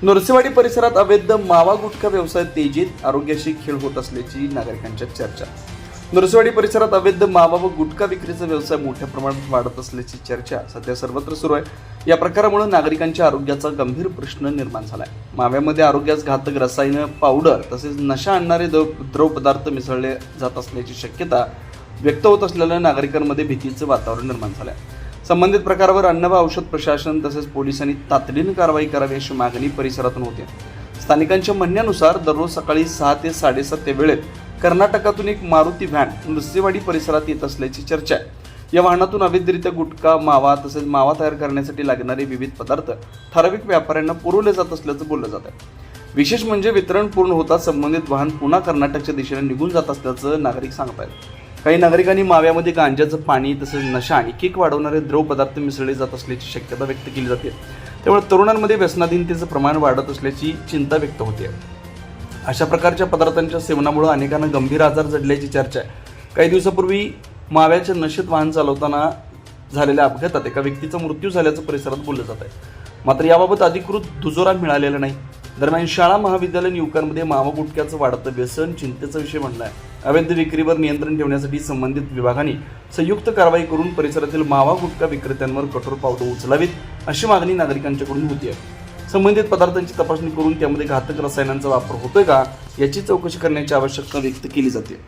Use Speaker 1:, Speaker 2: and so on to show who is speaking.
Speaker 1: नरसीवाडी परिसरात अवैध मावा गुटखा व्यवसाय तेजीत, आरोग्याशी खेळ होत असल्याची नागरिकांच्या चर्चा। नरसीवाडी परिसरात अवैध मावा व गुटखा विक्रीचा व्यवसाय मोठ्या प्रमाणात वाढत असल्याची चर्चा सध्या सर्वत्र सुरू आहे। या प्रकारामुळे नागरिकांच्या आरोग्याचा गंभीर प्रश्न निर्माण झाला आहे। माव्यामध्ये आरोग्यास घातक रसायनं, पावडर तसेच नशा आणणारे द्रव पदार्थ मिसळले जात असल्याची शक्यता व्यक्त होत असल्याने नागरिकांमध्ये भीतीचे वातावरण निर्माण झाले आहे। संबंधित प्रकारावर अन्न व औषध प्रशासन तसेच पोलिसांनी तातडीने कारवाई करावी अशी मागणी परिसरातून होते। स्थानिकांच्या म्हणण्यानुसार दररोज सकाळी 6 ते 7:30 या वेळेत कर्नाटकातून एक मारुती व्हॅन नरसीवाडी परिसरात येत असल्याची चर्चा आहे। या वाहनातून अवैधरित्या गुटखा, मावा तसेच मावा तयार करण्यासाठी लागणारे विविध पदार्थ ठराविक व्यापाऱ्यांना पुरवले जात असल्याचं बोललं जात आहे। विशेष म्हणजे वितरण पूर्ण होताच संबंधित वाहन पुन्हा कर्नाटकच्या दिशेने निघून जात असल्याचं नागरिक सांगत आहेत। काही नागरिकांनी माव्यामध्ये गांजाचं पाणी तसेच नशा आणि किक वाढवणारे द्रव पदार्थ मिसळले जात असल्याची शक्यता व्यक्त केली जाते। त्यामुळे तरुणांमध्ये व्यसनाधीनतेचं प्रमाण वाढत असल्याची चिंता व्यक्त होते। अशा प्रकारच्या पदार्थांच्या सेवनामुळे अनेकांना गंभीर आजार जडल्याची चर्चा आहे। काही दिवसापूर्वी माव्याच्या नशेत वाहन चालवताना झालेल्या अपघातात एका व्यक्तीचा मृत्यू झाल्याचं परिसरात बोललं जात आहे। मात्र याबाबत अधिकृत दुजोरा मिळालेला नाही। दरम्यान शाळा महाविद्यालयीन युवकांमध्ये मावा गुटख्याचं वाढतं व्यसन चिंतेचा विषय बनला आहे। अवैध विक्रीवर नियंत्रण ठेवण्यासाठी संबंधित विभागांनी संयुक्त कारवाई करून परिसरातील मावा गुटखा विक्रेत्यांवर कठोर पावलं उचलावीत अशी मागणी नागरिकांच्याकडून होती आहे। संबंधित पदार्थांची तपासणी करून त्यामध्ये घातक रसायनांचा वापर होतोय का याची चौकशी करण्याची आवश्यकता व्यक्त केली जाते।